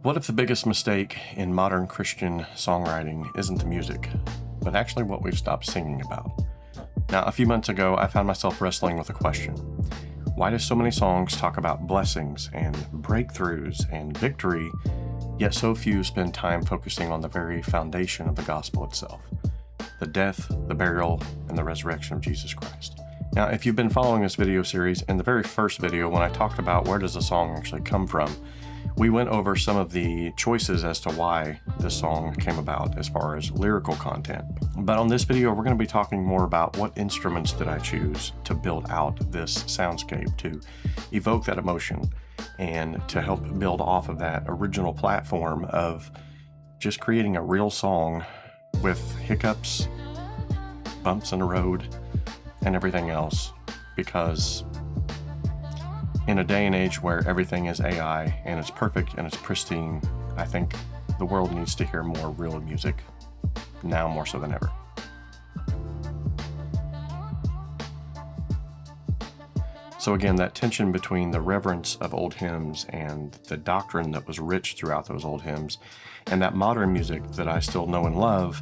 What if the biggest mistake in modern Christian songwriting isn't the music, but actually what we've stopped singing about? Now, a few months ago, I found myself wrestling with a question. Why do so many songs talk about blessings and breakthroughs and victory, yet so few spend time focusing on the very foundation of the gospel itself? The death, the burial, and the resurrection of Jesus Christ. Now, if you've been following this video series, in the very first video, when I talked about where does a song actually come from, we went over some of the choices as to why this song came about as far as lyrical content. But on this video, we're going to be talking more about what instruments did I choose to build out this soundscape, to evoke that emotion, and to help build off of that original platform of just creating a real song with hiccups, bumps in the road, and everything else. Because in a day and age where everything is AI and it's perfect and it's pristine, I think the world needs to hear more real music, now more so than ever. So again, that tension between the reverence of old hymns and the doctrine that was rich throughout those old hymns, and that modern music that I still know and love,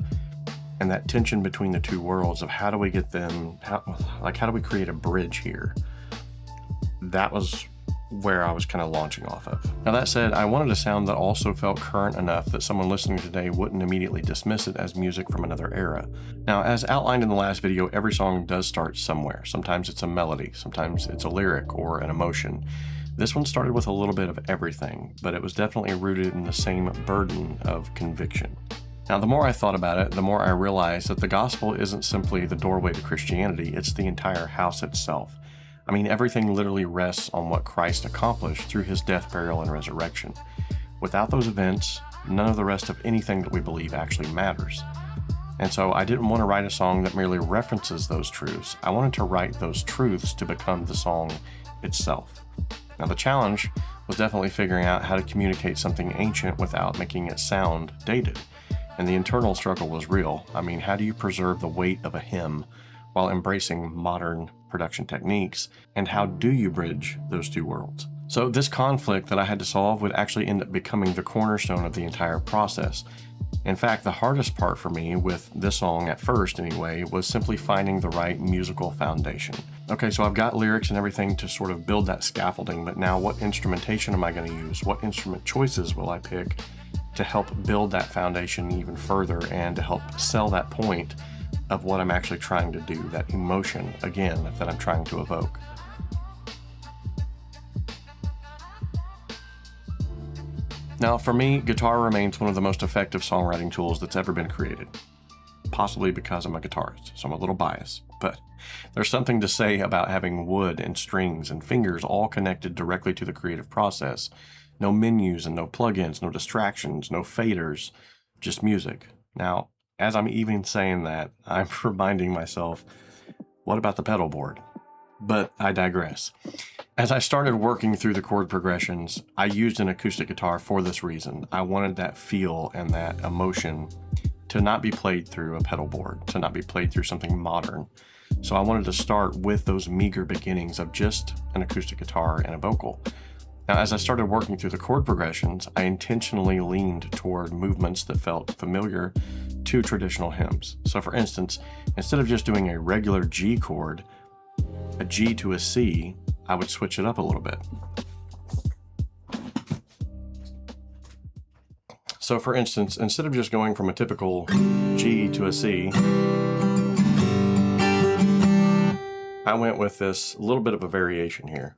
and that tension between the two worlds of how do we get them, how do we create a bridge here? That was where I was kind of launching off of. Now that said, I wanted a sound that also felt current enough that someone listening today wouldn't immediately dismiss it as music from another era. Now, as outlined in the last video, every song does start somewhere. Sometimes it's a melody, sometimes it's a lyric or an emotion. This one started with a little bit of everything, but it was definitely rooted in the same burden of conviction. Now, the more I thought about it, the more I realized that the gospel isn't simply the doorway to Christianity, it's the entire house itself. I mean, everything literally rests on what Christ accomplished through his death, burial, and resurrection. Without those events, none of the rest of anything that we believe actually matters. And so I didn't want to write a song that merely references those truths. I wanted to write those truths to become the song itself. Now, the challenge was definitely figuring out how to communicate something ancient without making it sound dated. And the internal struggle was real. I mean, how do you preserve the weight of a hymn while embracing modern production techniques, and how do you bridge those two worlds? So this conflict that I had to solve would actually end up becoming the cornerstone of the entire process. In fact, the hardest part for me with this song, at first anyway, was simply finding the right musical foundation. Okay, so I've got lyrics and everything to sort of build that scaffolding, but now what instrumentation am I going to use? What instrument choices will I pick to help build that foundation even further and to help sell that point of what I'm actually trying to do, that emotion, again, that I'm trying to evoke. Now, for me, guitar remains one of the most effective songwriting tools that's ever been created. Possibly because I'm a guitarist, so I'm a little biased, but there's something to say about having wood and strings and fingers all connected directly to the creative process. No menus and no plugins, no distractions, no faders, just music. Now, as I'm even saying that, I'm reminding myself, what about the pedal board? But I digress. As I started working through the chord progressions, I used an acoustic guitar for this reason. I wanted that feel and that emotion to not be played through a pedal board, to not be played through something modern. So I wanted to start with those meager beginnings of just an acoustic guitar and a vocal. Now, as I started working through the chord progressions, I intentionally leaned toward movements that felt familiar to traditional hymns. So for instance, instead of just doing a regular G chord, a G to a C, I would switch it up a little bit. So for instance, instead of just going from a typical G to a C, I went with this little bit of a variation here.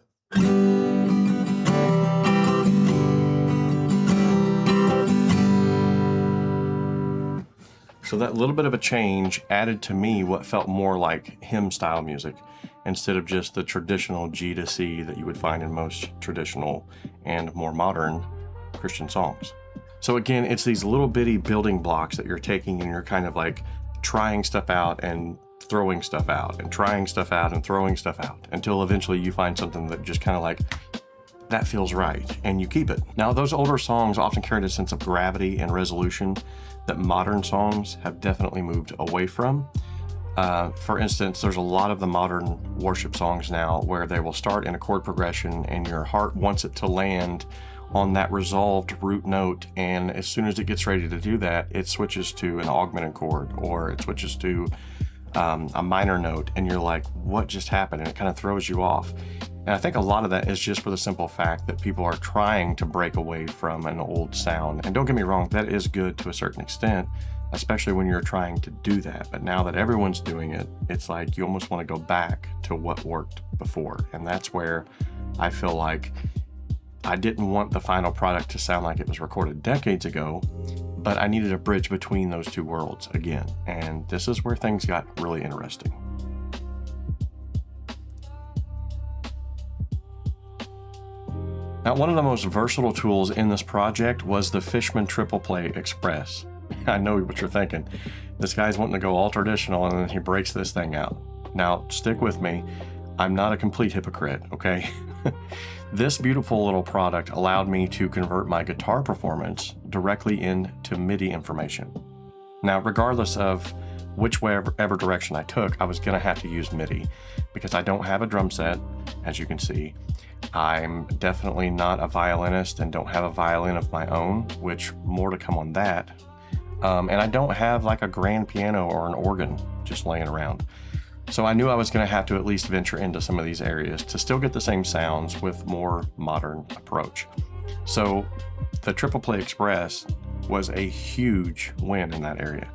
So that little bit of a change added to me what felt more like hymn style music instead of just the traditional G to C that you would find in most traditional and more modern Christian songs. So again, it's these little bitty building blocks that you're taking and you're kind of like trying stuff out and throwing stuff out and trying stuff out and throwing stuff out until eventually you find something that just kind of like, that feels right, and you keep it. Now, those older songs often carried a sense of gravity and resolution that modern songs have definitely moved away from. For instance, there's a lot of the modern worship songs now where they will start in a chord progression and your heart wants it to land on that resolved root note, and as soon as it gets ready to do that, it switches to an augmented chord, or it switches to a minor note, and you're like, what just happened? And it kind of throws you off. And I think a lot of that is just for the simple fact that people are trying to break away from an old sound. And don't get me wrong, that is good to a certain extent, especially when you're trying to do that. But now that everyone's doing it, it's like you almost want to go back to what worked before. And that's where I feel like I didn't want the final product to sound like it was recorded decades ago, but I needed a bridge between those two worlds again. And this is where things got really interesting. Now, one of the most versatile tools in this project was the Fishman TriplePlay Express. I know what you're thinking. This guy's wanting to go all traditional and then he breaks this thing out. Now, stick with me. I'm not a complete hypocrite, okay? This beautiful little product allowed me to convert my guitar performance directly into MIDI information. Now, regardless of whichever direction I took, I was going to have to use MIDI because I don't have a drum set, as you can see. I'm definitely not a violinist and don't have a violin of my own, which more to come on that. And I don't have like a grand piano or an organ just laying around. So I knew I was going to have to at least venture into some of these areas to still get the same sounds with more modern approach. So the TriplePlay Express was a huge win in that area.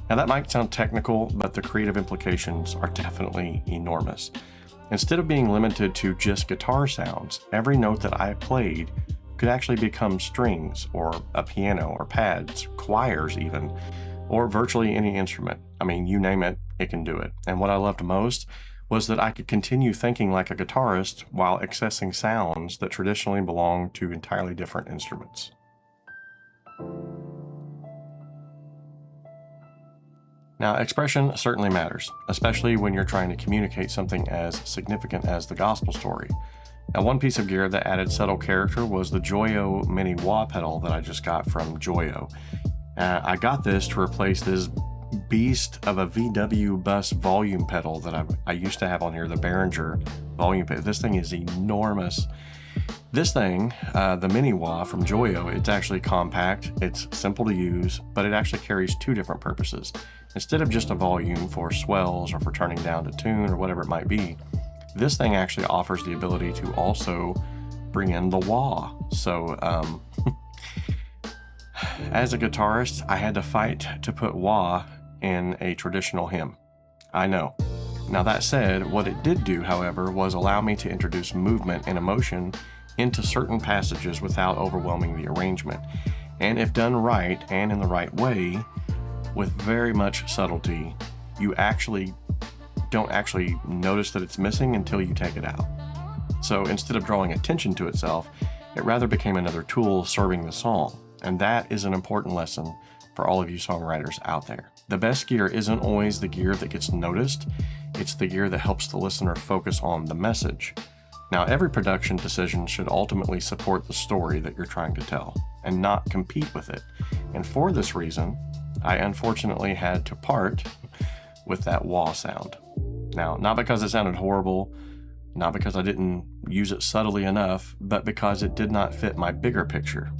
Now that might sound technical, but the creative implications are definitely enormous. Instead of being limited to just guitar sounds, every note that I played could actually become strings or a piano or pads, choirs even, or virtually any instrument. I mean, you name it, it can do it. And what I loved most was that I could continue thinking like a guitarist while accessing sounds that traditionally belong to entirely different instruments. Now, expression certainly matters, especially when you're trying to communicate something as significant as the gospel story. Now, one piece of gear that added subtle character was the Joyo Mini Wah pedal that I just got from Joyo. I got this to replace this beast of a VW bus volume pedal that I used to have on here, the Behringer volume pedal. This thing is enormous. This thing, the Mini Wah from Joyo, it's actually compact, it's simple to use, but it actually carries two different purposes. Instead of just a volume for swells or for turning down to tune or whatever it might be, this thing actually offers the ability to also bring in the wah. So as a guitarist, I had to fight to put wah in a traditional hymn. I know. Now that said, what it did do, however, was allow me to introduce movement and emotion into certain passages without overwhelming the arrangement. And if done right and in the right way, with very much subtlety, you don't actually notice that it's missing until you take it out. So instead of drawing attention to itself, it rather became another tool serving the song. And that is an important lesson for all of you songwriters out there. The best gear isn't always the gear that gets noticed, it's the gear that helps the listener focus on the message. Now, every production decision should ultimately support the story that you're trying to tell and not compete with it. And for this reason, I unfortunately had to part with that wah sound. Now, not because it sounded horrible, not because I didn't use it subtly enough, but because it did not fit my bigger picture.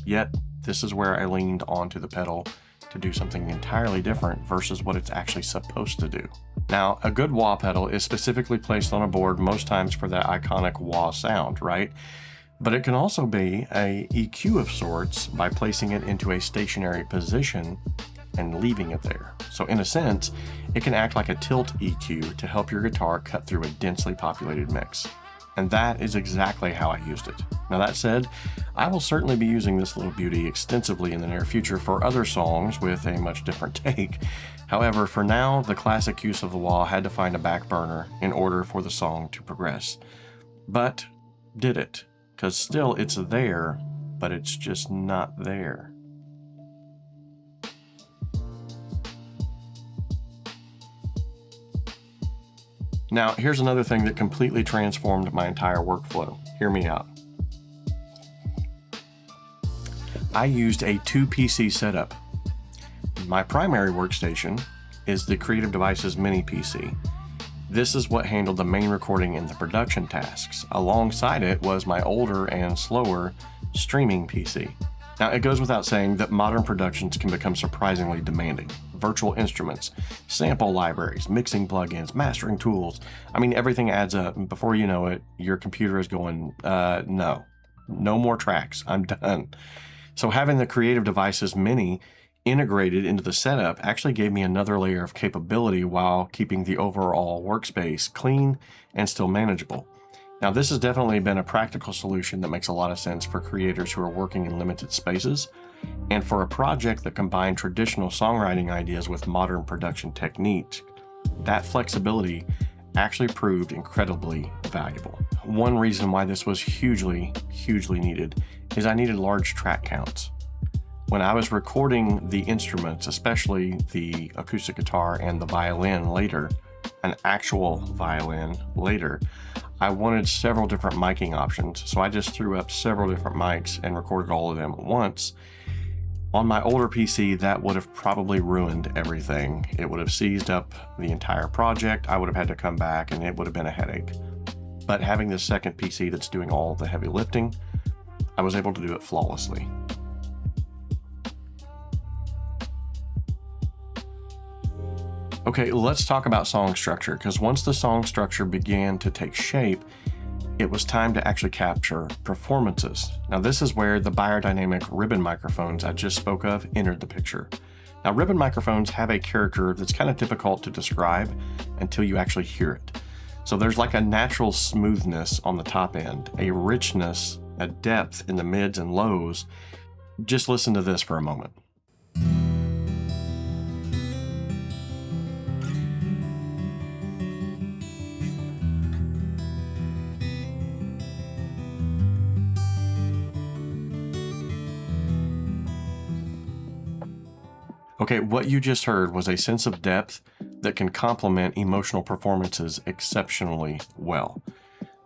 Yet, this is where I leaned onto the pedal to do something entirely different versus what it's actually supposed to do. Now, a good wah pedal is specifically placed on a board most times for that iconic wah sound, right? But it can also be a EQ of sorts by placing it into a stationary position and leaving it there. So in a sense, it can act like a tilt EQ to help your guitar cut through a densely populated mix. And that is exactly how I used it. Now that said, I will certainly be using this little beauty extensively in the near future for other songs with a much different take. However, for now, the classic use of the wah had to find a back burner in order for the song to progress. But did it? Because still it's there, but it's just not there. Now, here's another thing that completely transformed my entire workflow. Hear me out. I used a 2-PC setup. My primary workstation is the Kreative Devices Mini PC. This is what handled the main recording and the production tasks. Alongside it was my older and slower streaming PC. Now, it goes without saying that modern productions can become surprisingly demanding. Virtual instruments, sample libraries, mixing plugins, mastering tools. I mean, everything adds up, and before you know it, your computer is going, no more tracks, I'm done. So having the Kreative Devices Mini integrated into the setup actually gave me another layer of capability while keeping the overall workspace clean and still manageable. Now, this has definitely been a practical solution that makes a lot of sense for creators who are working in limited spaces, and for a project that combined traditional songwriting ideas with modern production techniques. That flexibility actually proved incredibly valuable. One reason why this was hugely needed is I needed large track counts. When I was recording the instruments, especially the acoustic guitar and the violin later, an actual violin later, I wanted several different miking options, so I just threw up several different mics and recorded all of them at once. On my older PC, that would have probably ruined everything. It would have seized up the entire project. I would have had to come back and it would have been a headache. But having this second PC that's doing all the heavy lifting, I was able to do it flawlessly. Okay, let's talk about song structure, because once the song structure began to take shape, it was time to actually capture performances. Now, this is where the Beyerdynamic ribbon microphones I just spoke of entered the picture. Now, ribbon microphones have a character that's kind of difficult to describe until you actually hear it. So there's like a natural smoothness on the top end, a richness, a depth in the mids and lows. Just listen to this for a moment. Okay, what you just heard was a sense of depth that can complement emotional performances exceptionally well.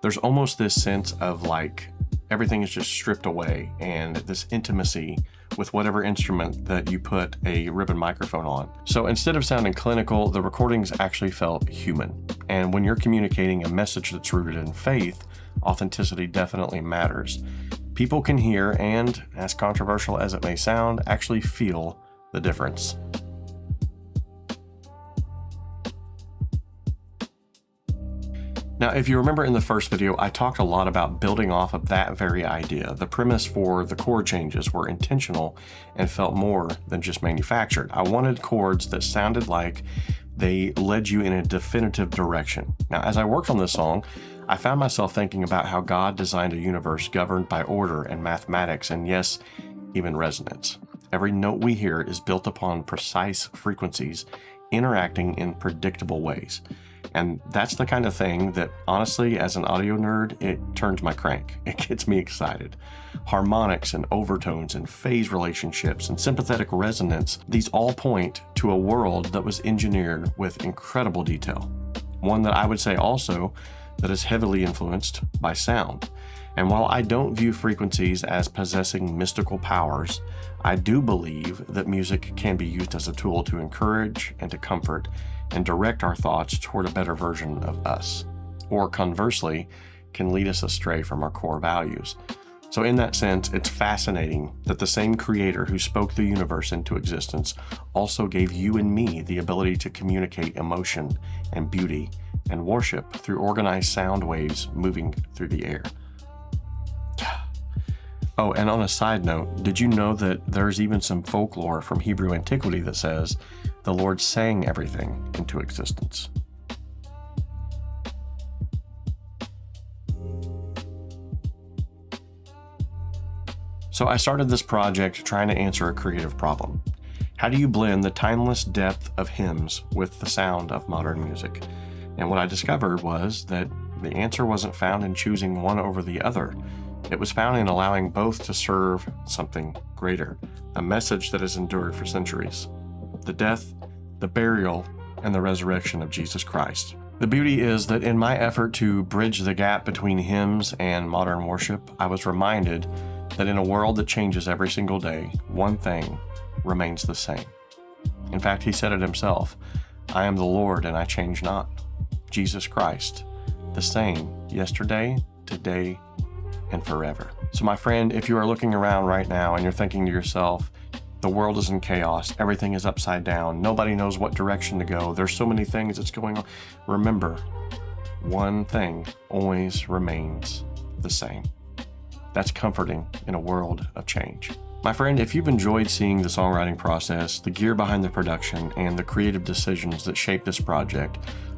There's almost this sense of like everything is just stripped away, and this intimacy with whatever instrument that you put a ribbon microphone on. So instead of sounding clinical, the recordings actually felt human. And when you're communicating a message that's rooted in faith, authenticity definitely matters. People can hear and, as controversial as it may sound, actually feel the difference. Now, if you remember in the first video, I talked a lot about building off of that very idea. The premise for the chord changes were intentional and felt more than just manufactured. I wanted chords that sounded like they led you in a definitive direction. Now, as I worked on this song, I found myself thinking about how God designed a universe governed by order and mathematics, and yes, even resonance. Every note we hear is built upon precise frequencies interacting in predictable ways. And that's the kind of thing that, honestly, as an audio nerd, it turns my crank. It gets me excited. Harmonics and overtones and phase relationships and sympathetic resonance, these all point to a world that was engineered with incredible detail. One that I would say also that is heavily influenced by sound. And while I don't view frequencies as possessing mystical powers, I do believe that music can be used as a tool to encourage and to comfort and direct our thoughts toward a better version of us, or conversely, can lead us astray from our core values. So in that sense, it's fascinating that the same creator who spoke the universe into existence also gave you and me the ability to communicate emotion and beauty and worship through organized sound waves moving through the air. Oh, and on a side note, did you know that there's even some folklore from Hebrew antiquity that says the Lord sang everything into existence? So I started this project trying to answer a creative problem. How do you blend the timeless depth of hymns with the sound of modern music? And what I discovered was that the answer wasn't found in choosing one over the other. It was found in allowing both to serve something greater, a message that has endured for centuries: the death, the burial, and the resurrection of Jesus Christ. The beauty is that in my effort to bridge the gap between hymns and modern worship, I was reminded that in a world that changes every single day, one thing remains the same. In fact, he said it himself, "I am the Lord and I change not." Jesus Christ, the same yesterday, today, and forever. So my friend, if you are looking around right now and you're thinking to yourself, the world is in chaos, everything is upside down, nobody knows what direction to go, there's so many things that's going on, remember, one thing always remains the same. That's comforting in a world of change. My friend, if you've enjoyed seeing the songwriting process, the gear behind the production, and the creative decisions that shape this project,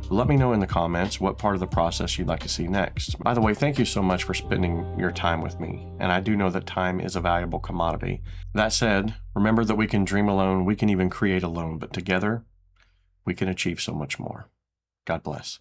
let me know in the comments what part of the process you'd like to see next. By the way, thank you so much for spending your time with me, and I do know that time is a valuable commodity. That said, remember that we can dream alone, we can even create alone, but together, we can achieve so much more. God bless.